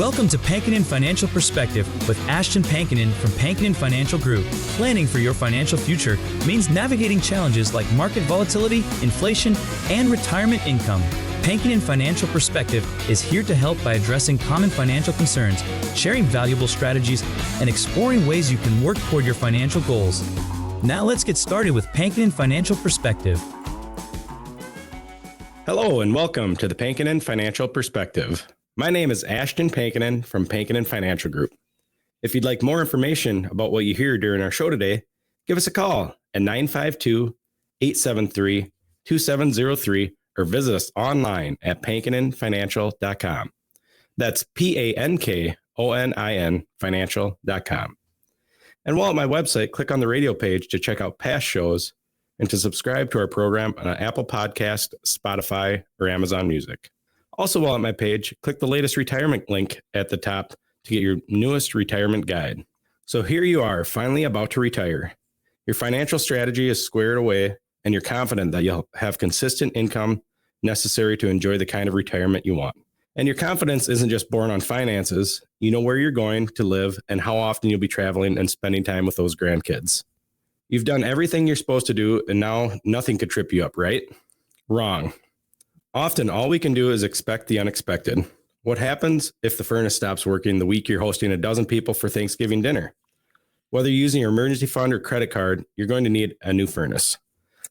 Welcome to Pankinen Financial Perspective with Ashton Pankinen from Pankinen Financial Group. Planning for your financial future means navigating challenges like market volatility, inflation, and retirement income. Pankinen Financial Perspective is here to help by addressing common financial concerns, sharing valuable strategies, and exploring ways you can work toward your financial goals. Now let's get started with Pankinen Financial Perspective. Hello and welcome to the Pankinen Financial Perspective. My name is Ashton Pankinen from Pankinen Financial Group. If you'd like more information about what you hear during our show today, give us a call at 952-873-2703 or visit us online at pankinenfinancial.com. That's PANKONIN financial.com. And while at my website, click on the radio page to check out past shows and to subscribe to our program on Apple Podcast, Spotify, or Amazon Music. Also, while at my page, click the latest retirement link at the top to get your newest retirement guide. So here you are, finally about to retire. Your financial strategy is squared away, and you're confident that you'll have consistent income necessary to enjoy the kind of retirement you want. And your confidence isn't just born on finances. You know where you're going to live and how often you'll be traveling and spending time with those grandkids. You've done everything you're supposed to do, and now nothing could trip you up, right? Wrong. Often, all we can do is expect the unexpected. What happens if the furnace stops working the week you're hosting a dozen people for Thanksgiving dinner? Whether you're using your emergency fund or credit card, you're going to need a new furnace.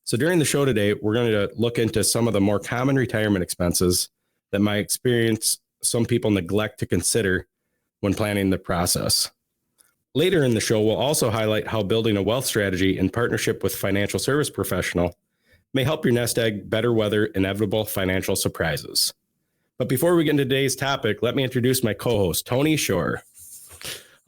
So during the show today, we're going to look into some of the more common retirement expenses that my experience some people neglect to consider when planning the process. Later in the show, we'll also highlight how building a wealth strategy in partnership with a financial service professional may help your nest egg better weather inevitable financial surprises. But before we get into today's topic, let me introduce my co-host, Tony Shore.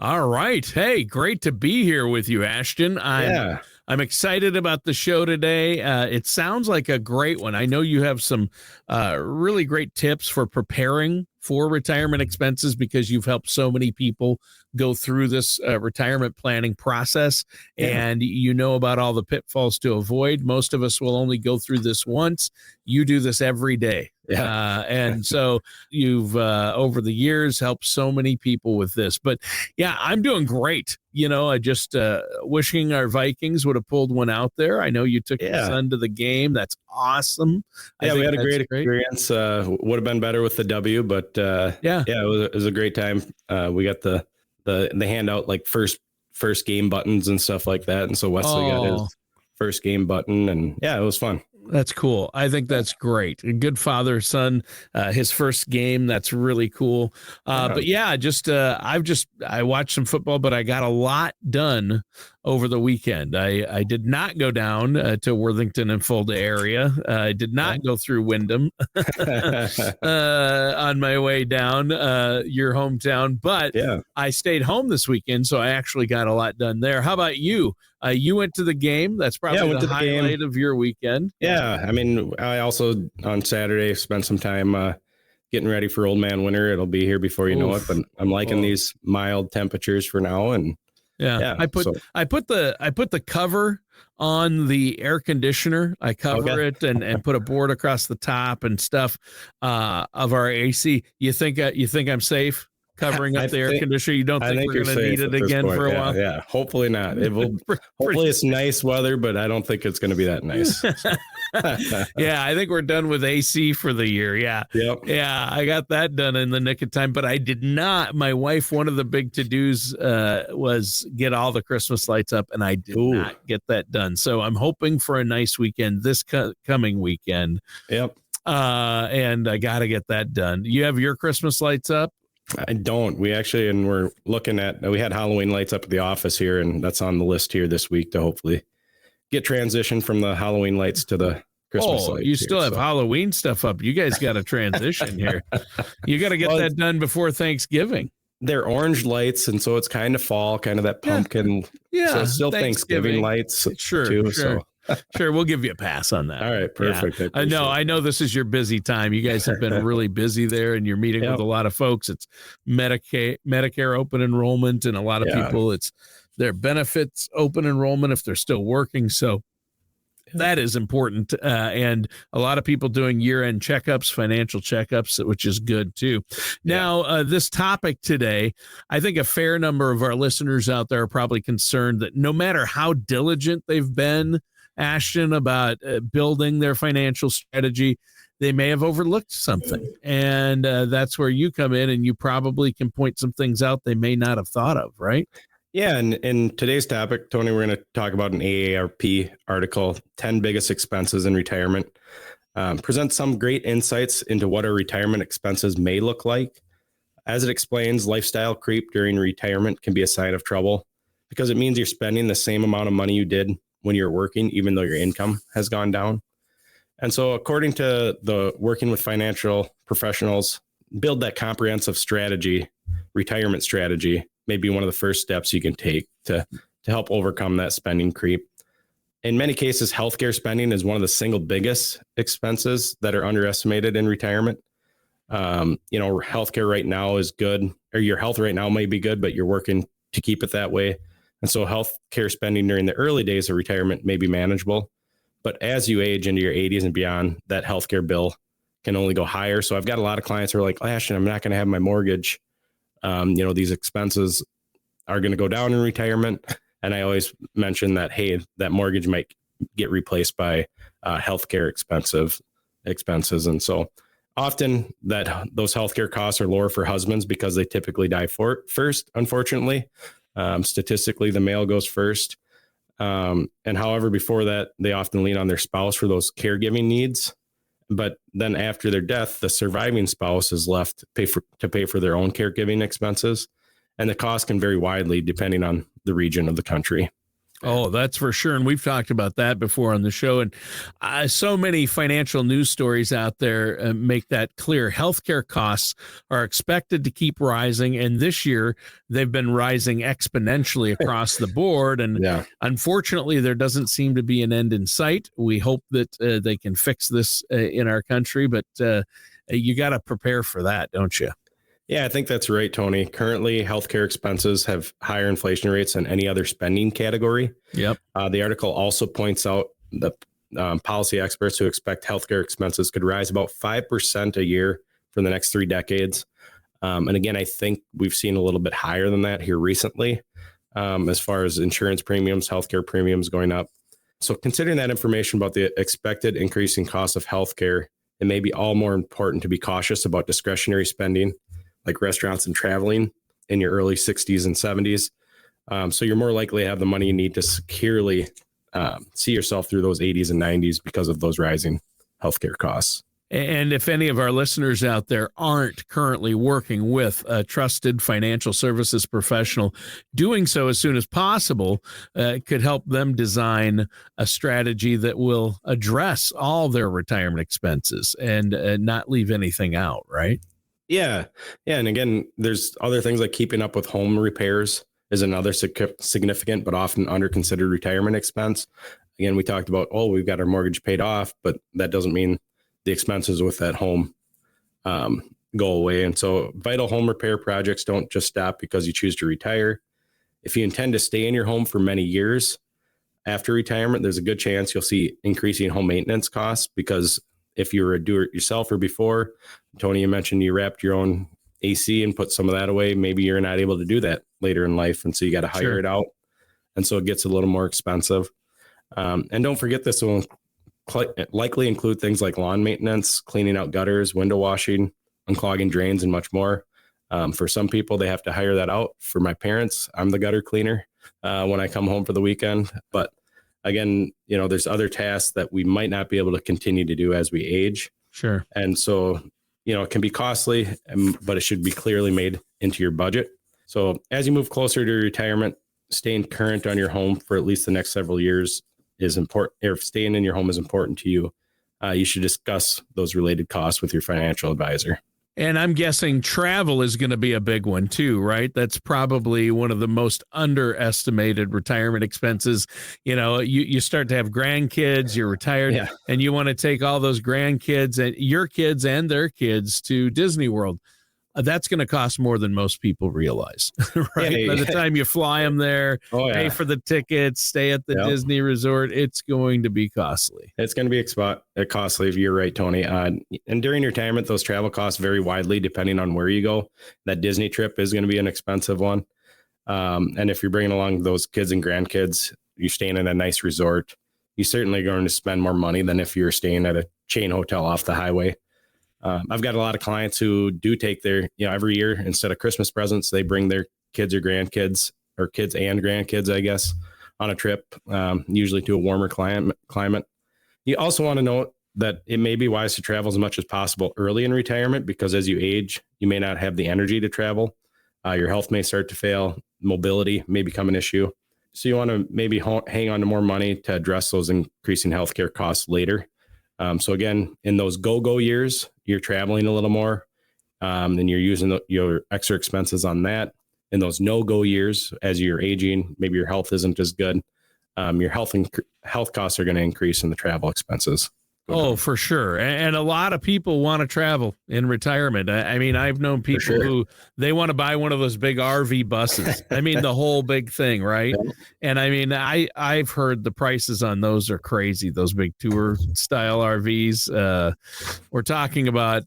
All right. Hey, great to be here with you, Ashton. I'm excited about the show today. It sounds like a great one. I know you have some really great tips for preparing for retirement expenses because you've helped so many people go through this retirement planning process, and you know about all the pitfalls to avoid. Most of us will only go through this once. You do this every day. And so you've over the years helped so many people with this. But yeah, I'm doing great. You know, I just wishing our Vikings would have pulled one out there. I know you took your son to the game. That's awesome. Yeah, we had a great experience. Would have been better with the W, but it was a great time. We got the handout like first game buttons and stuff like that. And so Wesley got his first game button, and it was fun. That's cool. I think that's great. A good father, son, his first game. That's really cool. But yeah, I watched some football, but I got a lot done over the weekend. I did not go down to Worthington and Fulda area. I did not go through Wyndham on my way down, your hometown, but I stayed home this weekend, so I actually got a lot done there. How about you? You went to the game. That's probably the highlight of your weekend. Yeah. I mean, I also on Saturday spent some time getting ready for Old Man Winter. It'll be here before you know it, but I'm liking these mild temperatures for now. And I put the cover on the air conditioner. I cover it and put a board across the top and stuff of our AC. You think I'm safe covering up the air conditioner? You don't think we're going to need it again for a while? Yeah, hopefully not. It will. Hopefully it's nice weather, but I don't think it's going to be that nice. Yeah, I think we're done with AC for the year. Yeah. Yep. Yeah, I got that done in the nick of time, but I did not. My wife, one of the big to-dos was get all the Christmas lights up, and I did not get that done. So I'm hoping for a nice weekend this coming weekend. Yep. And I got to get that done. You have your Christmas lights up? I don't. We had Halloween lights up at the office here, and that's on the list here this week to hopefully get transition from the Halloween lights to the Christmas lights. You still have Halloween stuff up. You guys got to transition here. You got to get that done before Thanksgiving. They're orange lights, and so it's kind of fall, kind of that pumpkin. Yeah. So it's still Thanksgiving lights too. So. Sure, we'll give you a pass on that. All right, perfect. Yeah. I know this is your busy time. You guys have been really busy there, and you're meeting with a lot of folks. It's Medicare open enrollment, and a lot of people, it's their benefits open enrollment if they're still working. So That is important. And a lot of people doing year-end checkups, financial checkups, which is good too. Now, this topic today, I think a fair number of our listeners out there are probably concerned that no matter how diligent they've been, Ashton, about building their financial strategy, they may have overlooked something. And that's where you come in, and you probably can point some things out they may not have thought of, right? Yeah, and in today's topic, Tony, we're going to talk about an AARP article, 10 Biggest Expenses in Retirement. Presents some great insights into what our retirement expenses may look like. As it explains, lifestyle creep during retirement can be a sign of trouble because it means you're spending the same amount of money you did when you're working, even though your income has gone down. And so according to the Working with Financial Professionals, build that comprehensive strategy, retirement strategy, may be one of the first steps you can take to help overcome that spending creep. In many cases, healthcare spending is one of the single biggest expenses that are underestimated in retirement. Healthcare right now is good, or your health right now may be good, but you're working to keep it that way. And so healthcare spending during the early days of retirement may be manageable. But as you age into your 80s and beyond, that healthcare bill can only go higher. So I've got a lot of clients who are like, Ashton, I'm not going to have my mortgage. These expenses are going to go down in retirement. And I always mention that, hey, that mortgage might get replaced by healthcare expenses. And so often that those healthcare costs are lower for husbands because they typically die first, unfortunately. Statistically, the male goes first. And however, before that, they often lean on their spouse for those caregiving needs. But then after their death, the surviving spouse is left to pay for their own caregiving expenses. And the cost can vary widely depending on the region of the country. Oh, that's for sure. And we've talked about that before on the show. And so many financial news stories out there make that clear. Healthcare costs are expected to keep rising. And this year, they've been rising exponentially across the board. And unfortunately, there doesn't seem to be an end in sight. We hope that they can fix this in our country. But you got to prepare for that, don't you? Yeah, I think that's right, Tony. Currently, healthcare expenses have higher inflation rates than any other spending category. Yep. The article also points out that policy experts who expect healthcare expenses could rise about 5% a year for the next 3 decades. And again, I think we've seen a little bit higher than that here recently, as far as insurance premiums, healthcare premiums going up. So considering that information about the expected increasing cost of healthcare, it may be all more important to be cautious about discretionary spending, like restaurants and traveling in your early 60s and 70s. So you're more likely to have the money you need to securely see yourself through those 80s and 90s because of those rising healthcare costs. And if any of our listeners out there aren't currently working with a trusted financial services professional, doing so as soon as possible could help them design a strategy that will address all their retirement expenses and not leave anything out, right? Yeah. And again, there's other things like keeping up with home repairs is another significant but often under considered retirement expense. Again, we talked about, we've got our mortgage paid off, but that doesn't mean the expenses with that home go away. And so vital home repair projects don't just stop because you choose to retire. If you intend to stay in your home for many years after retirement, there's a good chance you'll see increasing home maintenance costs because if you were a do-it-yourselfer before, Tony, you mentioned you wrapped your own AC and put some of that away. Maybe you're not able to do that later in life. And so you got to hire it out. And so it gets a little more expensive. And don't forget, this will likely include things like lawn maintenance, cleaning out gutters, window washing, unclogging drains, and much more. For some people, they have to hire that out. For my parents, I'm the gutter cleaner when I come home for the weekend. But again, there's other tasks that we might not be able to continue to do as we age. Sure. And so, it can be costly, but it should be clearly made into your budget. So as you move closer to retirement, staying current on your home for at least the next several years is important. If staying in your home is important to you, you should discuss those related costs with your financial advisor. And I'm guessing travel is going to be a big one too, right? That's probably one of the most underestimated retirement expenses. You start to have grandkids, you're retired, and you want to take all those grandkids and your kids and their kids to Disney World. that's going to cost more than most people realize, right? By the time you fly them there, pay for the tickets, stay at the Disney resort, it's going to be costly. It's going to be costly. You're right, Tony. And during retirement, those travel costs vary widely depending on where you go. That Disney trip is going to be an expensive one. And if you're bringing along those kids and grandkids, you're staying in a nice resort, you certainly are going to spend more money than if you're staying at a chain hotel off the highway. I've got a lot of clients who do take their, every year, instead of Christmas presents, they bring their kids or grandkids, or kids and grandkids, I guess, on a trip, usually to a warmer climate. You also want to note that it may be wise to travel as much as possible early in retirement, because as you age, you may not have the energy to travel. Your health may start to fail. Mobility may become an issue. So you want to maybe hang on to more money to address those increasing healthcare costs later. So again, in those go-go years, you're traveling a little more, and you're using your extra expenses on that. In those no-go years, as you're aging, maybe your health isn't as good. Your health costs are going to increase in the travel expenses. Oh, for sure. And a lot of people want to travel in retirement. I mean, I've known people who they want to buy one of those big RV buses. I mean, the whole big thing, right? Yeah. And I mean, I've heard the prices on those are crazy. Those big tour style RVs. We're talking about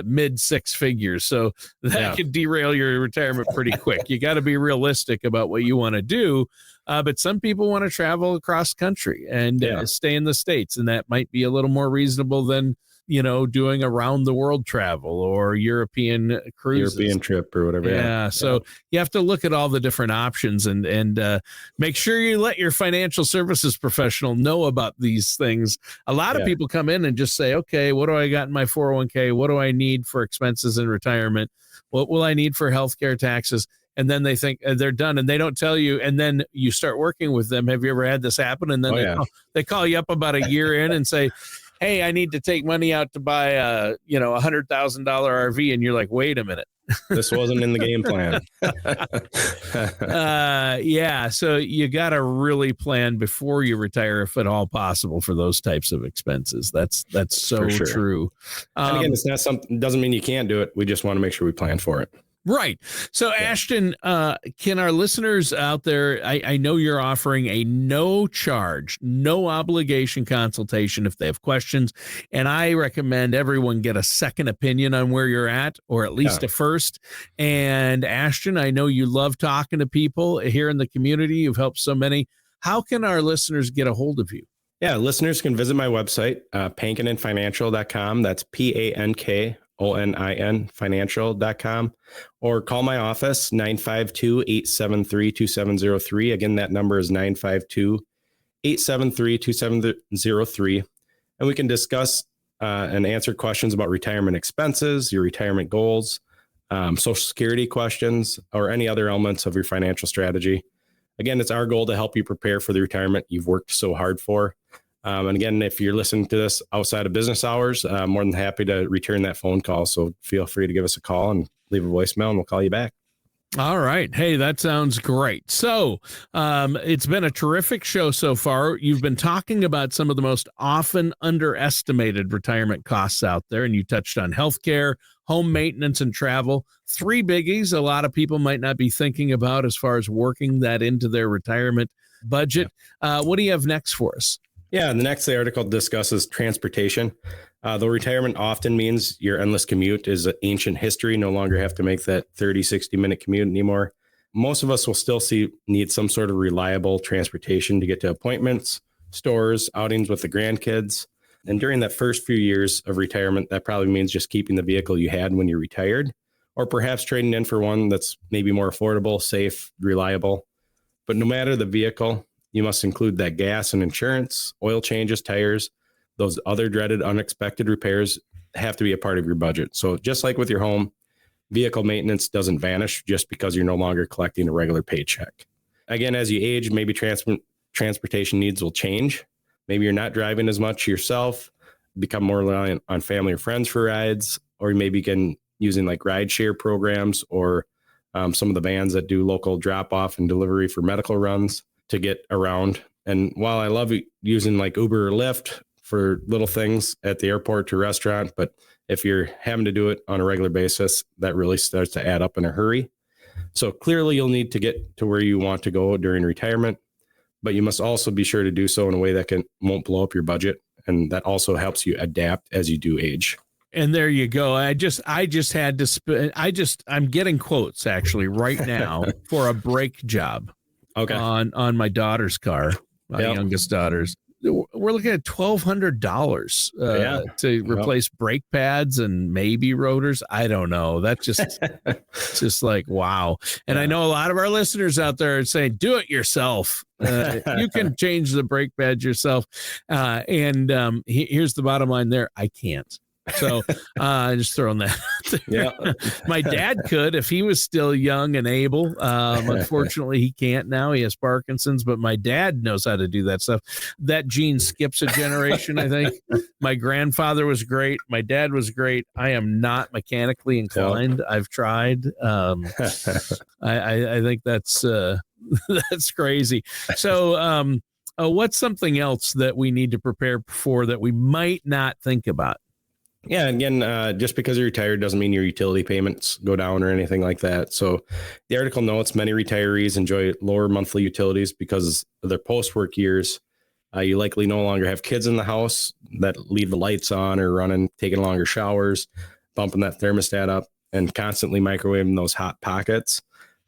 mid six figures. So that could derail your retirement pretty quick. You got to be realistic about what you want to do. But some people want to travel across country and stay in the States, and that might be a little more reasonable than, doing around the world travel or European cruises. European trip or whatever. Yeah. So you have to look at all the different options and make sure you let your financial services professional know about these things. A lot of people come in and just say, okay, what do I got in my 401k? What do I need for expenses in retirement? What will I need for healthcare, taxes? And then they think they're done, and they don't tell you. And then you start working with them. Have you ever had this happen? And then they call you up about a year in and say, hey, I need to take money out to buy a $100,000 RV. And you're like, wait a minute. This wasn't in the game plan. So you got to really plan before you retire, if at all possible, for those types of expenses. That's so true. And again, it's not something, doesn't mean you can't do it. We just want to make sure we plan for it. Right. So, Ashton, can our listeners out there, I know you're offering a no charge, no obligation consultation if they have questions. And I recommend everyone get a second opinion on where you're at, or at least a first. And Ashton, I know you love talking to people here in the community. You've helped so many. How can our listeners get a hold of you? Yeah, listeners can visit my website, pankininfinancial.com. That's PANKONIN financial.com, or call my office 952-873-2703. Again, that number is 952-873-2703. And we can discuss and answer questions about retirement expenses, your retirement goals, Social Security questions, or any other elements of your financial strategy. Again, it's our goal to help you prepare for the retirement you've worked so hard for. And again, if you're listening to this outside of business hours, I'm more than happy to return that phone call. So feel free to give us a call and leave a voicemail, and we'll call you back. All right. Hey, that sounds great. So it's been a terrific show so far. You've been talking about some of the most often underestimated retirement costs out there, and you touched on healthcare, home maintenance, and travel. Three biggies a lot of people might not be thinking about as far as working that into their retirement budget. What do you have next for us? Yeah, the next article discusses transportation. Though retirement often means your endless commute is ancient history, no longer have to make that 30, 60-minute commute anymore. Most of us will still need some sort of reliable transportation to get to appointments, stores, outings with the grandkids. And during that first few years of retirement, that probably means just keeping the vehicle you had when you retired, or perhaps trading in for one that's maybe more affordable, safe, reliable. But no matter the vehicle, you must include that gas and insurance, oil changes, tires, those other dreaded unexpected repairs have to be a part of your budget. So just like with your home, vehicle maintenance doesn't vanish just because you're no longer collecting a regular paycheck. Again, as you age, maybe transportation needs will change. Maybe you're not driving as much yourself, become more reliant on family or friends for rides, or you may begin using like ride share programs or some of the vans that do local drop off and delivery for medical runs to get around. And while I love using like Uber or Lyft for little things at the airport to restaurant, but if you're having to do it on a regular basis, that really starts to add up in a hurry. So clearly you'll need to get to where you want to go during retirement, but you must also be sure to do so in a way that won't blow up your budget. And that also helps you adapt as you do age. And there you go. I just had to I'm getting quotes actually right now for a brake job. Okay. On my daughter's car, my youngest daughter's. We're looking at $1,200 to replace brake pads and maybe rotors. I don't know. That's just just like, wow. And I know a lot of our listeners out there are saying, do it yourself. You can change the brake pads yourself. Here's the bottom line there. I can't. So just throwing that out there. Yeah. My dad could if he was still young and able. Unfortunately, he can't now. He has Parkinson's, but my dad knows how to do that stuff. That gene skips a generation, I think. My grandfather was great. My dad was great. I am not mechanically inclined. I've tried. I think that's that's crazy. So what's something else that we need to prepare for that we might not think about? Yeah. Again, just because you're retired doesn't mean your utility payments go down or anything like that. So the article notes many retirees enjoy lower monthly utilities because of their post-work years. You likely no longer have kids in the house that leave the lights on or running, taking longer showers, bumping that thermostat up and constantly microwaving those hot pockets.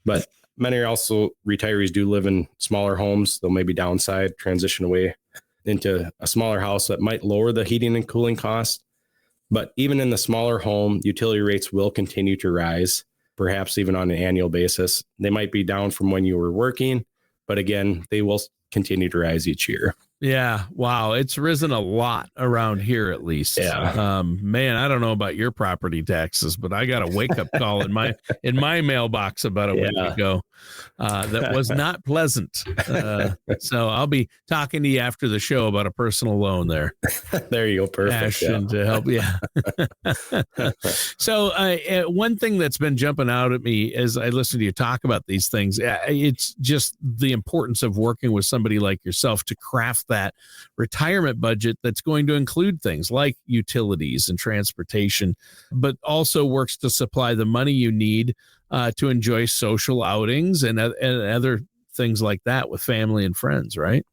But many also retirees do live in smaller homes. They'll maybe downside, transition away into a smaller house that might lower the heating and cooling costs. But even in the smaller home, utility rates will continue to rise, perhaps even on an annual basis. They might be down from when you were working, but again, they will continue to rise each year. Yeah. Wow. It's risen a lot around here, at least. Yeah. Man, I don't know about your property taxes, but I got a wake up call in my mailbox about a week ago. That was not pleasant. So I'll be talking to you after the show about a personal loan there. There you go. Perfect. Ashton, to help. Yeah. So one thing that's been jumping out at me as I listen to you talk about these things, it's just the importance of working with somebody like yourself to craft that retirement budget that's going to include things like utilities and transportation, but also works to supply the money you need to enjoy social outings and other things like that with family and friends, right?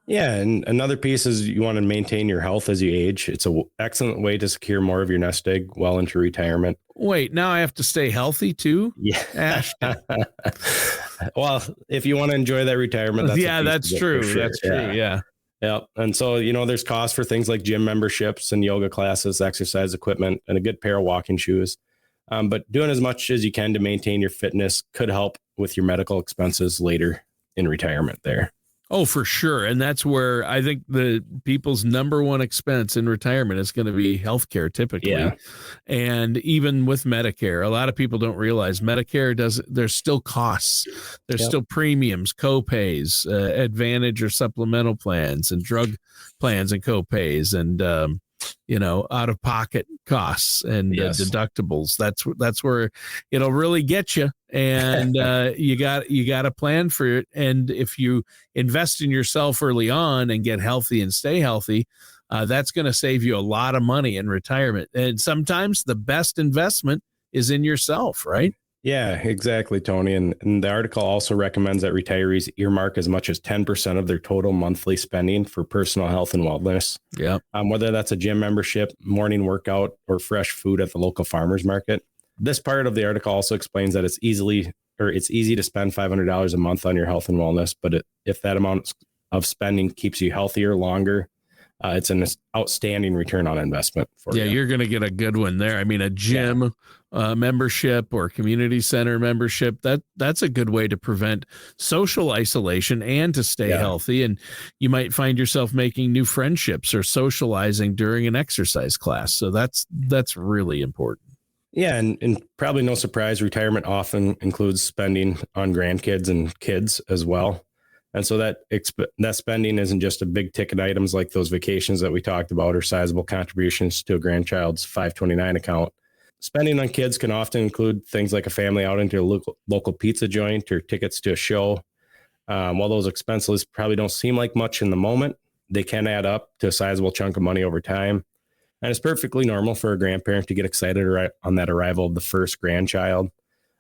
Yeah. And another piece is you want to maintain your health as you age. It's an excellent way to secure more of your nest egg well into retirement. Wait, now I have to stay healthy too? Yeah. Ashton. Well, if you want to enjoy that retirement, that's true. Sure. That's true. Yeah. Yeah. And so, there's costs for things like gym memberships and yoga classes, exercise equipment, and a good pair of walking shoes. But doing as much as you can to maintain your fitness could help with your medical expenses later in retirement there. Oh, for sure. And that's where I think the people's number one expense in retirement is going to be healthcare typically. Yeah. And even with Medicare, a lot of people don't realize Medicare there's still costs. There's still premiums, co-pays, advantage or supplemental plans and drug plans and co-pays and, out of pocket costs and deductibles. That's where it'll really get you. And you got to plan for it. And if you invest in yourself early on and get healthy and stay healthy, that's going to save you a lot of money in retirement. And sometimes the best investment is in yourself, right? Yeah, exactly, Tony. And the article also recommends that retirees earmark as much as 10% of their total monthly spending for personal health and wellness. Yeah. Whether that's a gym membership, morning workout, or fresh food at the local farmers market. This part of the article also explains that it's easy to spend $500 a month on your health and wellness, but if that amount of spending keeps you healthier longer, it's an outstanding return on investment for you. You're going to get a good one there. I mean, a gym membership or community center membership, that's a good way to prevent social isolation and to stay healthy. And you might find yourself making new friendships or socializing during an exercise class. So that's really important. Yeah. And probably no surprise, retirement often includes spending on grandkids and kids as well. And so that spending isn't just a big ticket items like those vacations that we talked about or sizable contributions to a grandchild's 529 account. Spending on kids can often include things like a family outing to a local pizza joint or tickets to a show. While those expenses probably don't seem like much in the moment, they can add up to a sizable chunk of money over time. And it's perfectly normal for a grandparent to get excited on that arrival of the first grandchild.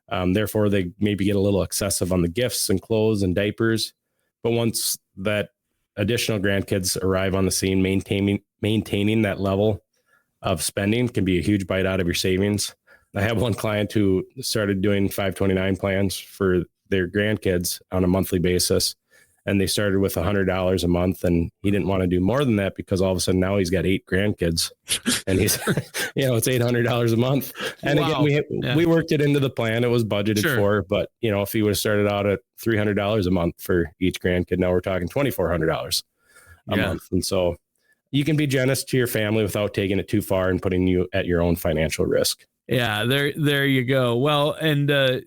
Therefore, they maybe get a little excessive on the gifts and clothes and diapers. But once that additional grandkids arrive on the scene, maintaining that level of spending can be a huge bite out of your savings. I have one client who started doing 529 plans for their grandkids on a monthly basis. And they started with $100 a month, and he didn't want to do more than that because all of a sudden now he's got 8 grandkids, and he's, it's $800 a month. And wow. Again, we worked it into the plan. It was budgeted for, but if he would have started out at $300 a month for each grandkid, now we're talking $2,400 a month. And so you can be generous to your family without taking it too far and putting you at your own financial risk. Yeah, there you go. Well, and, a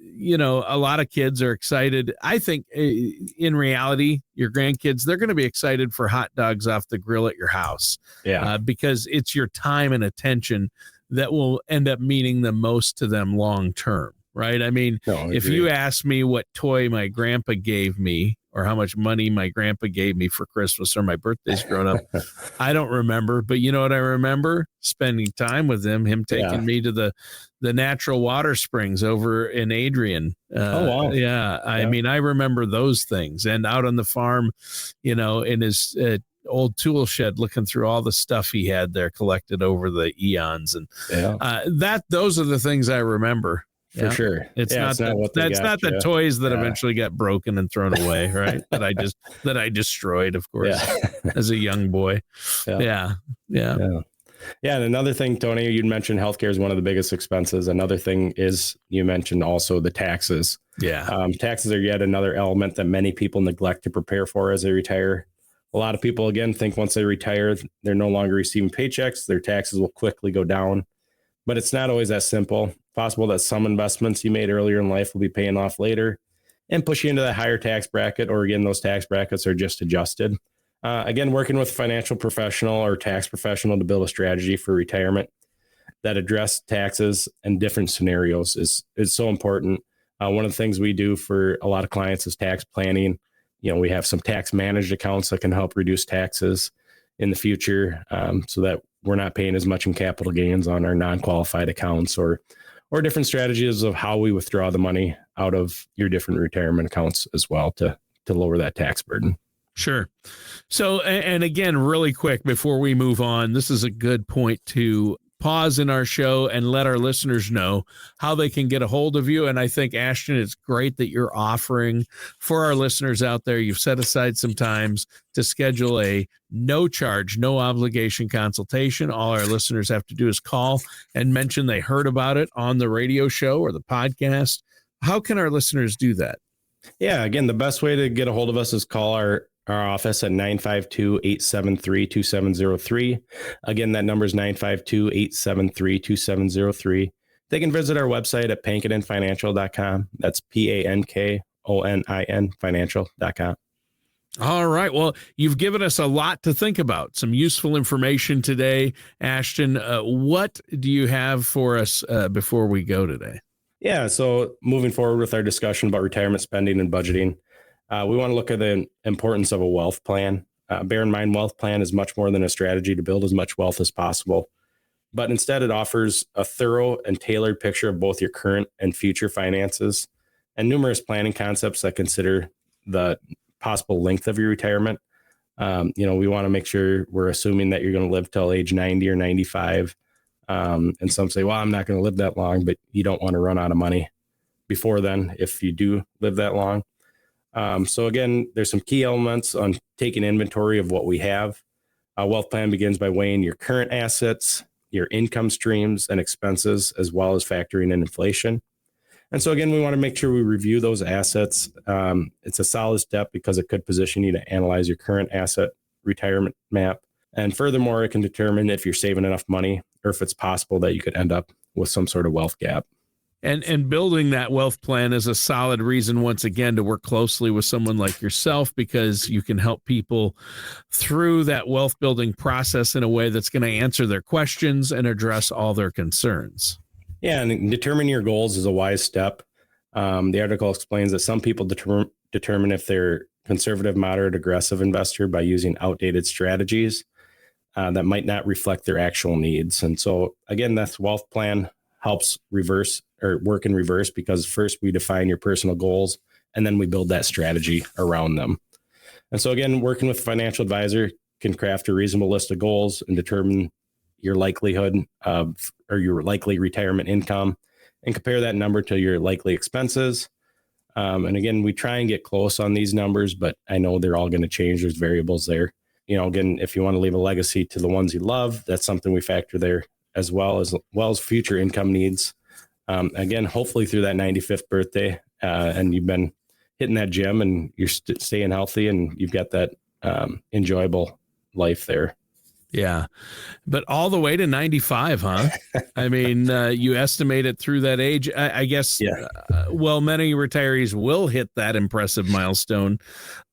lot of kids are excited. I think in reality, your grandkids, they're going to be excited for hot dogs off the grill at your house. Yeah. Because it's your time and attention that will end up meaning the most to them long term. Right. I mean, if you ask me what toy my grandpa gave me or how much money my grandpa gave me for Christmas or my birthdays growing up, I don't remember. But you know what I remember? Spending time with him taking me to the natural water springs over in Adrian. Oh, wow. Yeah. I mean, I remember those things. And out on the farm, in his old tool shed, looking through all the stuff he had there collected over the eons. And those are the things I remember. For sure. It's not the toys that eventually got broken and thrown away, right? that I destroyed, of course, as a young boy. Yeah. And another thing, Tony, you'd mentioned healthcare is one of the biggest expenses. Another thing is you mentioned also the taxes. Yeah. Taxes are yet another element that many people neglect to prepare for as they retire. A lot of people, again, think once they retire, they're no longer receiving paychecks. Their taxes will quickly go down. But it's not always that simple. It's possible that some investments you made earlier in life will be paying off later and push you into that higher tax bracket, or again, those tax brackets are just adjusted. Again, working with a financial professional or tax professional to build a strategy for retirement that address taxes and different scenarios is so important. One of the things we do for a lot of clients is tax planning. We have some tax managed accounts that can help reduce taxes in the future, so that we're not paying as much in capital gains on our non-qualified accounts, or different strategies of how we withdraw the money out of your different retirement accounts as well to lower that tax burden. Sure. So, and again, really quick before we move on, this is a good point to pause in our show and let our listeners know how they can get a hold of you. And I think, Ashton, it's great that you're offering for our listeners out there. You've set aside some times to schedule a no charge, no obligation consultation. All our listeners have to do is call and mention they heard about it on the radio show or the podcast. How can our listeners do that? Yeah, again, the best way to get a hold of us is call our office at 952-873-2703. Again, that number is 952-873-2703. They can visit our website at pankoninfinancial.com. That's PANKONIN financial.com. All right. Well, you've given us a lot to think about, some useful information today. Ashton, what do you have for us before we go today? Yeah. So moving forward with our discussion about retirement spending and budgeting, we want to look at the importance of a wealth plan. Bear in mind, wealth plan is much more than a strategy to build as much wealth as possible, but instead it offers a thorough and tailored picture of both your current and future finances and numerous planning concepts that consider the possible length of your retirement. We want to make sure we're assuming that you're going to live till age 90 or 95. And some say, well, I'm not going to live that long, but you don't want to run out of money before then if you do live that long. So again, there's some key elements on taking inventory of what we have. A wealth plan begins by weighing your current assets, your income streams and expenses, as well as factoring in inflation. And so again, we want to make sure we review those assets. It's a solid step because it could position you to analyze your current asset retirement map. And furthermore, it can determine if you're saving enough money or if it's possible that you could end up with some sort of wealth gap. And building that wealth plan is a solid reason, once again, to work closely with someone like yourself, because you can help people through that wealth building process in a way that's going to answer their questions and address all their concerns. Yeah, and determining your goals is a wise step. The article explains that some people determine if their conservative, moderate, aggressive investor by using outdated strategies that might not reflect their actual needs. And so again, that's wealth plan helps work in reverse, because first we define your personal goals and then we build that strategy around them. And so again, working with a financial advisor can craft a reasonable list of goals and determine your likelihood of, or your likely retirement income, and compare that number to your likely expenses. And again, we try and get close on these numbers, but I know they're all going to change. There's variables there. Again, if you want to leave a legacy to the ones you love, that's something we factor there, as well as future income needs. Again, hopefully through that 95th birthday, and you've been hitting that gym and you're staying healthy and you've got that enjoyable life there. Yeah. But all the way to 95, huh? I mean, you estimate it through that age. I guess, yeah. Many retirees will hit that impressive milestone.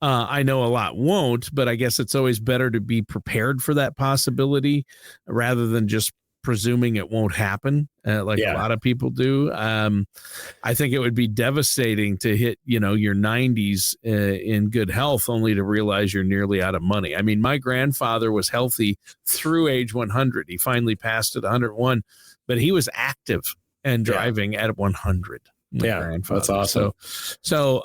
I know a lot won't, but I guess it's always better to be prepared for that possibility rather than just presuming it won't happen, a lot of people do. I think it would be devastating to hit, your 90s in good health only to realize you're nearly out of money. I mean, my grandfather was healthy through age 100. He finally passed at 101, but he was active and driving at 100. Yeah, that's awesome. So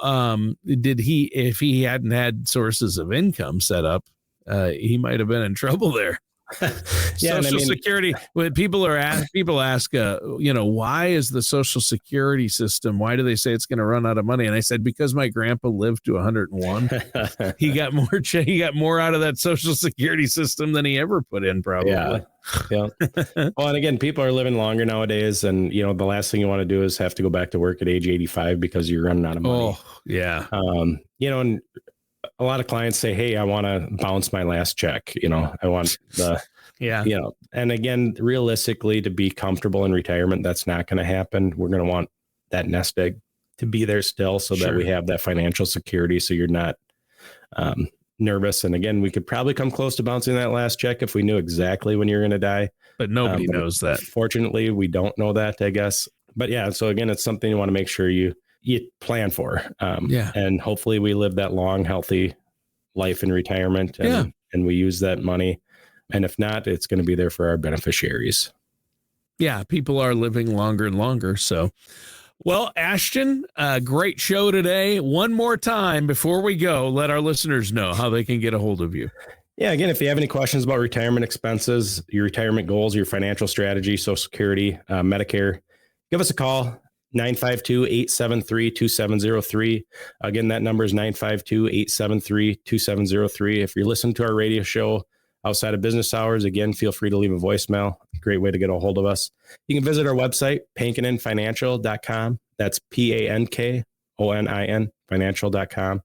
if he hadn't had sources of income set up, he might have been in trouble there. Social Security. When people ask, why is the Social Security system? Why do they say it's going to run out of money? And I said, because my grandpa lived to 101. He got more out of that Social Security system than he ever put in, probably. Yeah. Well, and again, people are living longer nowadays, and the last thing you want to do is have to go back to work at age 85 because you're running out of money. Oh, yeah. And a lot of clients say, hey, I want to bounce my last check. I want the, and again, realistically, to be comfortable in retirement, that's not going to happen. We're going to want that nest egg to be there still so that we have that financial security. So you're not nervous. And again, we could probably come close to bouncing that last check if we knew exactly when you're going to die. But nobody knows that. Fortunately, we don't know that, I guess. But yeah, so again, it's something you want to make sure you plan for. And hopefully we live that long, healthy life in retirement and we use that money. And if not, it's going to be there for our beneficiaries. Yeah. People are living longer and longer. So, well, Ashton, great show today. One more time before we go, let our listeners know how they can get a hold of you. Yeah. Again, if you have any questions about retirement expenses, your retirement goals, your financial strategy, Social Security, Medicare, give us a call. 952-873-2703. Again, that number is 952-873-2703. If you're listening to our radio show outside of business hours, again, feel free to leave a voicemail. Great way to get a hold of us. You can visit our website, pankoninfinancial.com. That's PANKONIN financial.com.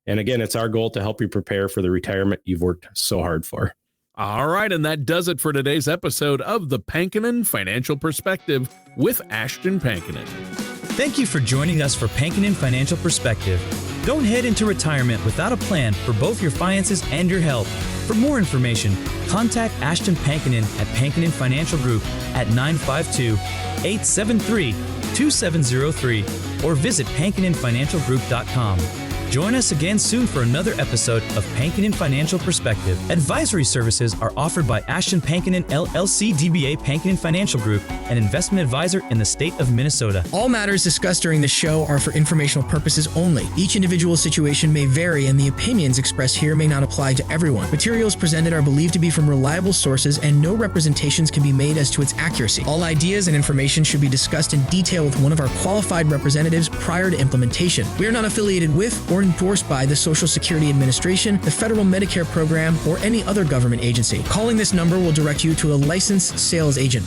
And again, it's our goal to help you prepare for the retirement you've worked so hard for. All right, and that does it for today's episode of the Pankonin Financial Perspective with Ashton Pankonin. Thank you for joining us for Pankonin Financial Perspective. Don't head into retirement without a plan for both your finances and your health. For more information, contact Ashton Pankonin at Pankonin Financial Group at 952-873-2703 or visit pankoninfinancialgroup.com. Join us again soon for another episode of Pankonin Financial Perspective. Advisory services are offered by Ashton Pankonin LLC DBA Pankonin Financial Group, an investment advisor in the state of Minnesota. All matters discussed during the show are for informational purposes only. Each individual situation may vary, and the opinions expressed here may not apply to everyone. Materials presented are believed to be from reliable sources, and no representations can be made as to its accuracy. All ideas and information should be discussed in detail with one of our qualified representatives prior to implementation. We are not affiliated with or endorsed by the Social Security Administration, the Federal Medicare Program, or any other government agency. Calling this number will direct you to a licensed sales agent.